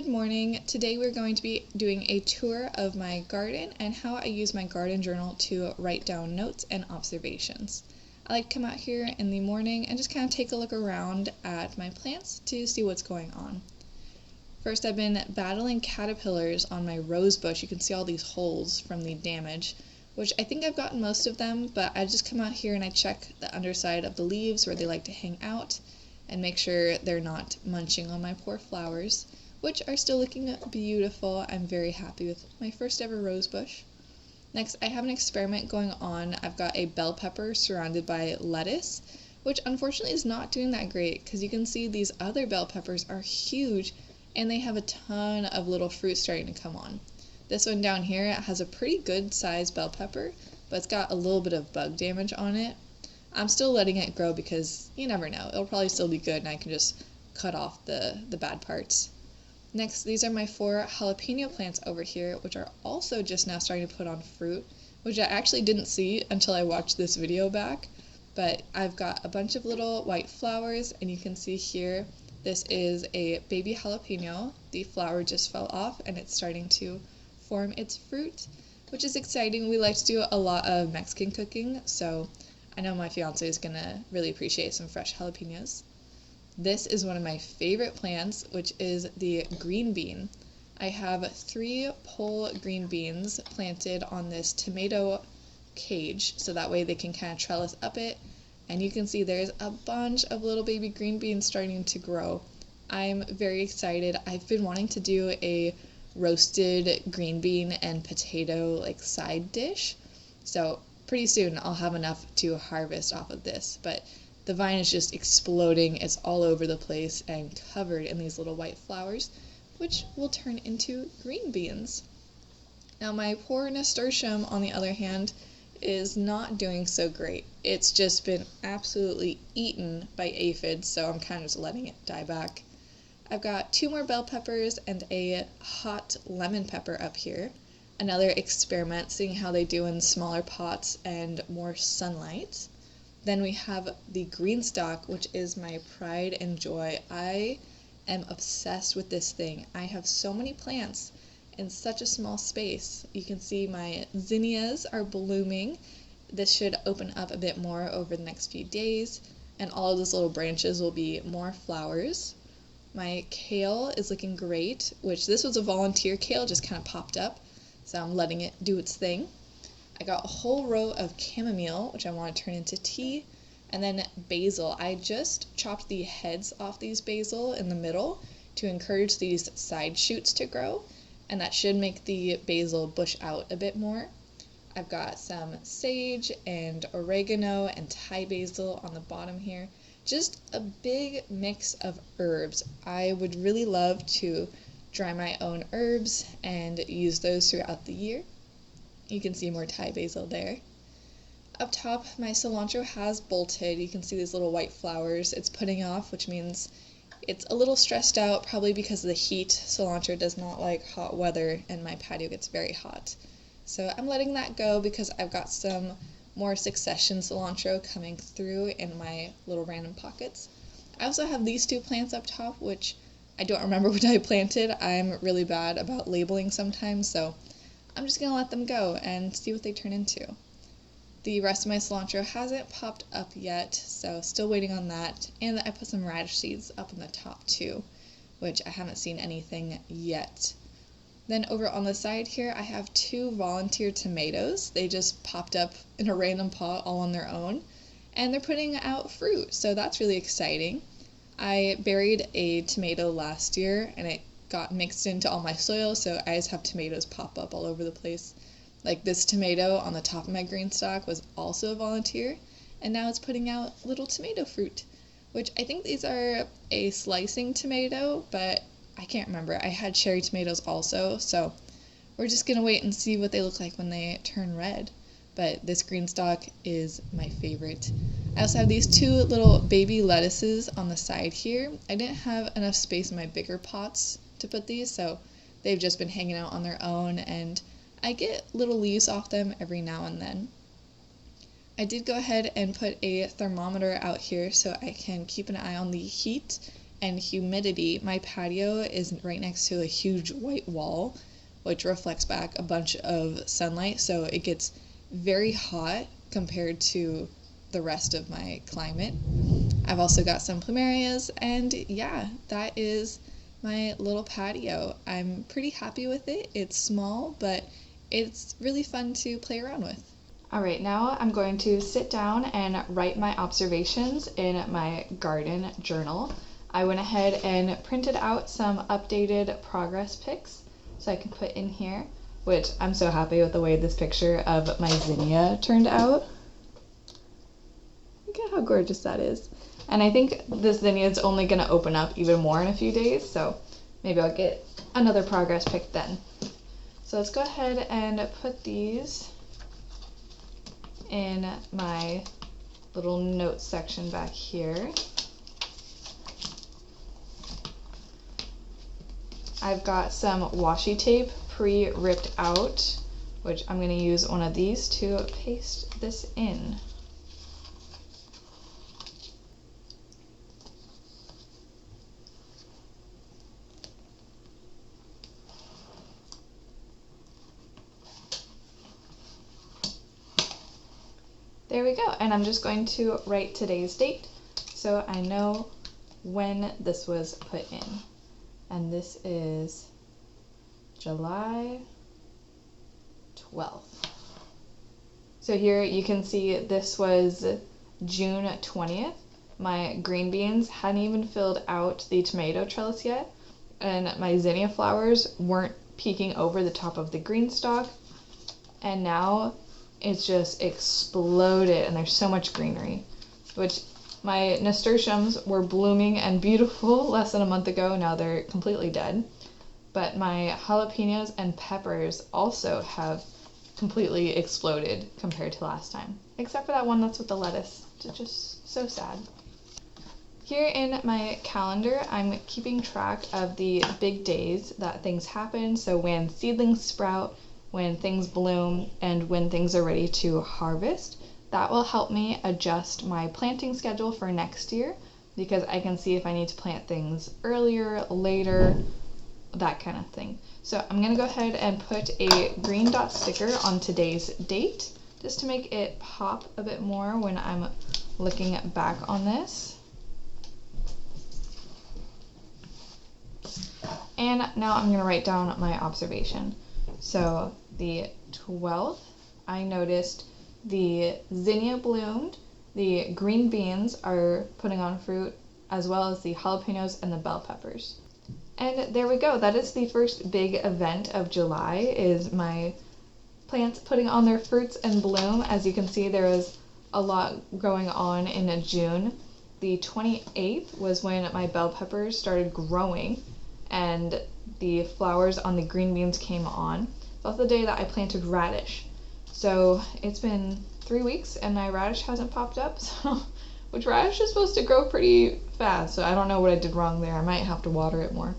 Good morning. Today we're going to be doing a tour of my garden and how I use my garden journal to write down notes and observations. I like to come out here in the morning and just kind of take a look around at my plants to see what's going on. First, I've been battling caterpillars on my rose bush. You can see all these holes from the damage, which I think I've gotten most of them, but I just come out here and I check the underside of the leaves where they like to hang out and make sure they're not munching on my poor flowers, which are still looking beautiful. I'm very happy with my first ever rose bush. Next, I have an experiment going on. I've got a bell pepper surrounded by lettuce, which unfortunately is not doing that great because you can see these other bell peppers are huge and they have a ton of little fruit starting to come on. This one down here has a pretty good sized bell pepper, but it's got a little bit of bug damage on it. I'm still letting it grow because you never know. It'll probably still be good and I can just cut off the bad parts. Next, these are my 4 jalapeno plants over here, which are also just now starting to put on fruit, which I actually didn't see until I watched this video back. But I've got a bunch of little white flowers, and you can see here, this is a baby jalapeno. The flower just fell off, and it's starting to form its fruit, which is exciting. We like to do a lot of Mexican cooking, so I know my fiance is gonna really appreciate some fresh jalapenos. This is one of my favorite plants, which is the green bean. I have 3 pole green beans planted on this tomato cage, so that way they can kind of trellis up it. And you can see there's a bunch of little baby green beans starting to grow. I'm very excited. I've been wanting to do a roasted green bean and potato side dish. So pretty soon I'll have enough to harvest off of this, but the vine is just exploding. It's all over the place and covered in these little white flowers, which will turn into green beans. Now my poor nasturtium, on the other hand, is not doing so great. It's just been absolutely eaten by aphids, so I'm kind of just letting it die back. I've got 2 more bell peppers and a hot lemon pepper up here. Another experiment, seeing how they do in smaller pots and more sunlight. Then we have the green stalk, which is my pride and joy. I am obsessed with this thing. I have so many plants in such a small space. You can see my zinnias are blooming. This should open up a bit more over the next few days, and all of those little branches will be more flowers. My kale is looking great, which this was a volunteer kale, just kind of popped up, so I'm letting it do its thing. I got a whole row of chamomile, which I want to turn into tea, and then basil. I just chopped the heads off these basil in the middle to encourage these side shoots to grow, and that should make the basil bush out a bit more. I've got some sage and oregano and Thai basil on the bottom here. Just a big mix of herbs. I would really love to dry my own herbs and use those throughout the year. You can see more Thai basil there. Up top, my cilantro has bolted. You can see these little white flowers it's putting off, which means it's a little stressed out, probably because of the heat. Cilantro does not like hot weather, and my patio gets very hot. So I'm letting that go because I've got some more succession cilantro coming through in my little random pockets. I also have these 2 plants up top, which I don't remember what I planted. I'm really bad about labeling sometimes, so I'm just going to let them go and see what they turn into. The rest of my cilantro hasn't popped up yet, so still waiting on that. And I put some radish seeds up in the top too, which I haven't seen anything yet. Then over on the side here, I have 2 volunteer tomatoes. They just popped up in a random pot all on their own, and they're putting out fruit, so that's really exciting. I buried a tomato last year, and it got mixed into all my soil, so I just have tomatoes pop up all over the place. Like this tomato on the top of my green stalk was also a volunteer, and now it's putting out little tomato fruit, which I think these are a slicing tomato, but I can't remember. I had cherry tomatoes also, so we're just gonna wait and see what they look like when they turn red. But this green stalk is my favorite. I also have these 2 little baby lettuces on the side here. I didn't have enough space in my bigger pots to put these, so they've just been hanging out on their own, and I get little leaves off them every now and then. I did go ahead and put a thermometer out here so I can keep an eye on the heat and humidity, my patio is right next to a huge white wall, which reflects back a bunch of sunlight, so it gets very hot compared to the rest of my climate. I've also got some plumerias, and yeah, that is my little patio. I'm pretty happy with it. It's small, but it's really fun to play around with. Alright, now I'm going to sit down and write my observations in my garden journal. I went ahead and printed out some updated progress pics so I can put in here, which I'm so happy with the way this picture of my zinnia turned out. Look at how gorgeous that is. And I think this zinnia is only going to open up even more in a few days, so maybe I'll get another progress pic then. So let's go ahead and put these in my little notes section back here. I've got some washi tape pre-ripped out, which I'm going to use one of these to paste this in. There we go, and I'm just going to write today's date so I know when this was put in. And this is July 12th. So here you can see this was June 20th. My green beans hadn't even filled out the tomato trellis yet, and my zinnia flowers weren't peeking over the top of the green stalk, and now it's just exploded and there's so much greenery, which my nasturtiums were blooming and beautiful less than a month ago. Now they're completely dead. But my jalapenos and peppers also have completely exploded compared to last time, except for that one that's with the lettuce. It's just so sad. Here in my calendar, I'm keeping track of the big days that things happen. So when seedlings sprout, when things bloom, and when things are ready to harvest. That will help me adjust my planting schedule for next year, because I can see if I need to plant things earlier, later, that kind of thing. So I'm going to go ahead and put a green dot sticker on today's date, just to make it pop a bit more when I'm looking back on this. And now I'm going to write down my observation. So the 12th, I noticed the zinnia bloomed, the green beans are putting on fruit, as well as the jalapenos and the bell peppers. And there we go. That is the first big event of July, is my plants putting on their fruits and bloom. As you can see, there was a lot going on in June. The 28th was when my bell peppers started growing and the flowers on the green beans came on. That's the day that I planted radish. So it's been 3 weeks and my radish hasn't popped up, so which radish is supposed to grow pretty fast, so I don't know what I did wrong there. I might have to water it more.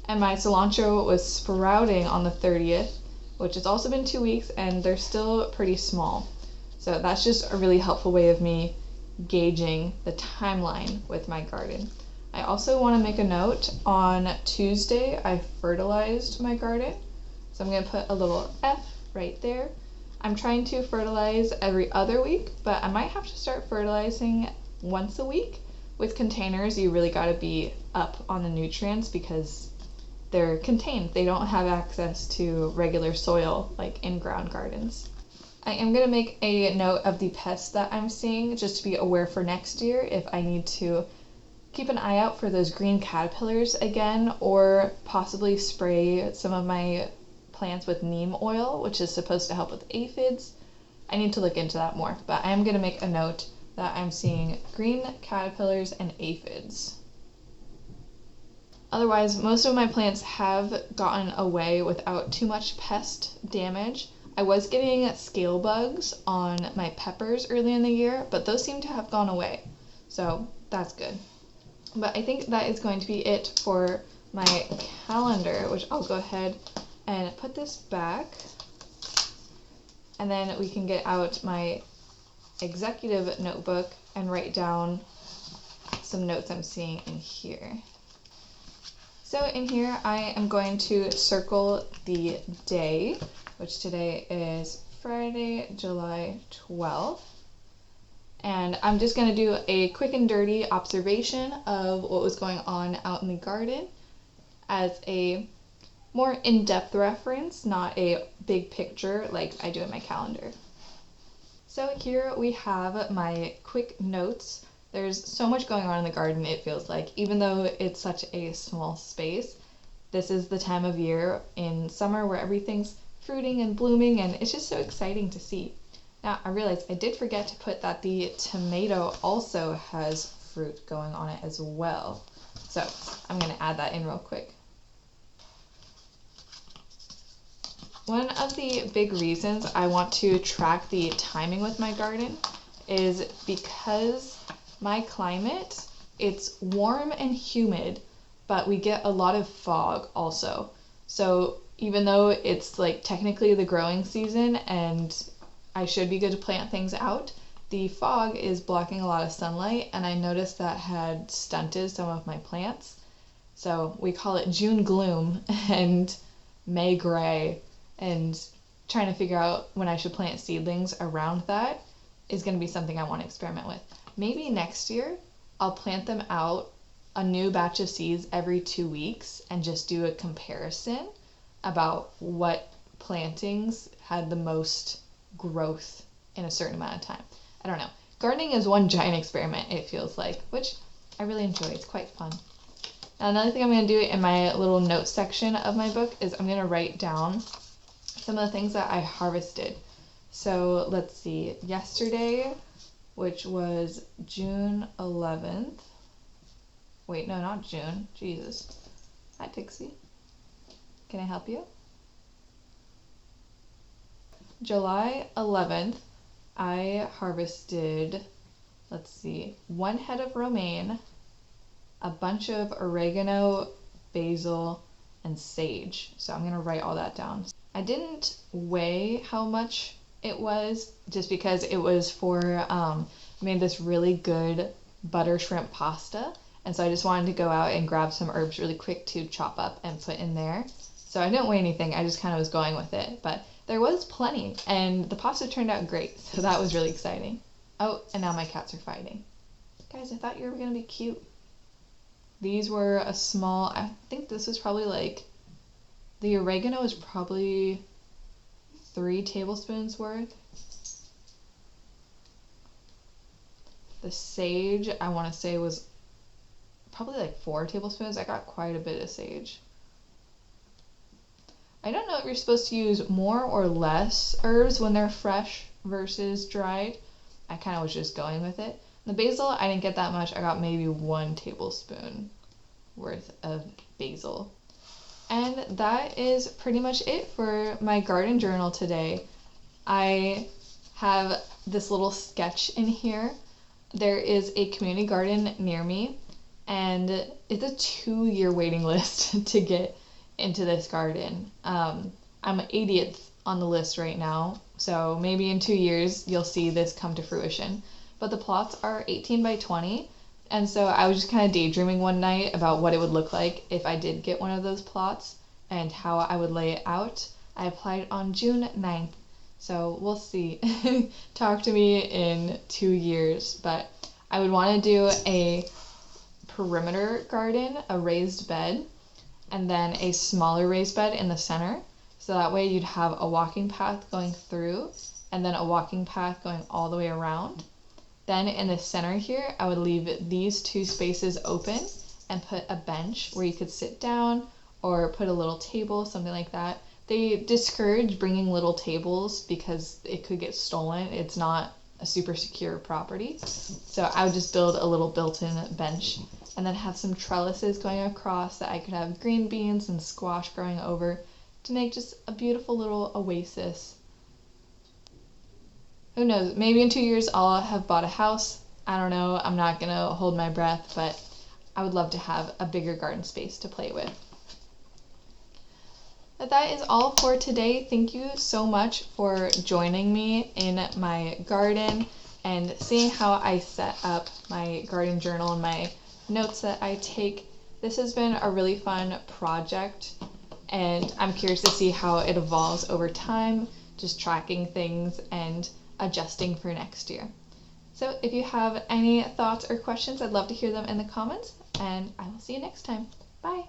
And my cilantro was sprouting on the 30th, which has also been 2 weeks, and they're still pretty small. So that's just a really helpful way of me gauging the timeline with my garden. I also want to make a note, on Tuesday I fertilized my garden. So I'm going to put a little F right there. I'm trying to fertilize every other week, but I might have to start fertilizing once a week. With containers, you really got to be up on the nutrients because they're contained. They don't have access to regular soil like in-ground gardens. I am going to make a note of the pests that I'm seeing, just to be aware for next year if I need to keep an eye out for those green caterpillars again, or possibly spray some of my plants with neem oil, which is supposed to help with aphids. I need to look into that more, but I am going to make a note that I'm seeing green caterpillars and aphids. Otherwise, most of my plants have gotten away without too much pest damage. I was getting scale bugs on my peppers early in the year, but those seem to have gone away, so that's good. But I think that is going to be it for my calendar, which I'll go ahead and put this back, and then we can get out my executive notebook and write down some notes I'm seeing in here. So in here I am going to circle the day, which today is Friday, July 12th. And I'm just going to do a quick and dirty observation of what was going on out in the garden as a more in-depth reference, not a big picture like I do in my calendar. So here we have my quick notes. There's so much going on in the garden, it feels like, even though it's such a small space. This is the time of year in summer where everything's fruiting and blooming, and it's just so exciting to see. Now, I realized I did forget to put that the tomato also has fruit going on it as well. So I'm going to add that in real quick. One of the big reasons I want to track the timing with my garden is because my climate, it's warm and humid, but we get a lot of fog also. So even though it's like technically the growing season and I should be good to plant things out, the fog is blocking a lot of sunlight, and I noticed that had stunted some of my plants. So we call it June gloom and May gray, and trying to figure out when I should plant seedlings around that is going to be something I want to experiment with. Maybe next year I'll plant them out a new batch of seeds every 2 weeks and just do a comparison about what plantings had the most growth in a certain amount of time. I don't know. Gardening is one giant experiment, it feels like, which I really enjoy. It's quite fun. Now, another thing I'm going to do in my little note section of my book is I'm going to write down some of the things that I harvested. So let's see, yesterday, which was June 11th. Wait, no, not June. Jesus. Hi, Pixie. Can I help you? July 11th, I harvested, let's see, 1 head of romaine, a bunch of oregano, basil, and sage. So I'm going to write all that down. I didn't weigh how much it was just because it was for, I made this really good butter shrimp pasta. And so I just wanted to go out and grab some herbs really quick to chop up and put in there. So I didn't weigh anything, I just kind of was going with it. But there was plenty, and the pasta turned out great, so that was really exciting. Oh, and now my cats are fighting. Guys, I thought you were going to be cute. These were a small, I think this was probably like, the oregano was probably 3 tablespoons worth. The sage, I want to say, was probably like 4 tablespoons. I got quite a bit of sage. I don't know if you're supposed to use more or less herbs when they're fresh versus dried. I kind of was just going with it. The basil, I didn't get that much. I got maybe 1 tablespoon worth of basil. And that is pretty much it for my garden journal today. I have this little sketch in here. There is a community garden near me, and it's a 2-year waiting list to get into this garden. I'm 80th on the list right now, so maybe in 2 years you'll see this come to fruition. But the plots are 18 by 20, and so I was just kind of daydreaming one night about what it would look like if I did get one of those plots and how I would lay it out. I applied on June 9th, so we'll see. Talk to me in 2 years, but I would want to do a perimeter garden, a raised bed, and then a smaller raised bed in the center. So that way you'd have a walking path going through and then a walking path going all the way around. Then in the center here, I would leave these 2 spaces open and put a bench where you could sit down or put a little table, something like that. They discourage bringing little tables because it could get stolen. It's not a super secure property. So I would just build a little built-in bench and then have some trellises going across that I could have green beans and squash growing over to make just a beautiful little oasis. Who knows, maybe in 2 years I'll have bought a house. I don't know, I'm not gonna hold my breath, but I would love to have a bigger garden space to play with. But that is all for today. Thank you so much for joining me in my garden and seeing how I set up my garden journal and my notes that I take. This has been a really fun project, and I'm curious to see how it evolves over time, just tracking things and adjusting for next year. So if you have any thoughts or questions, I'd love to hear them in the comments, and I will see you next time. Bye!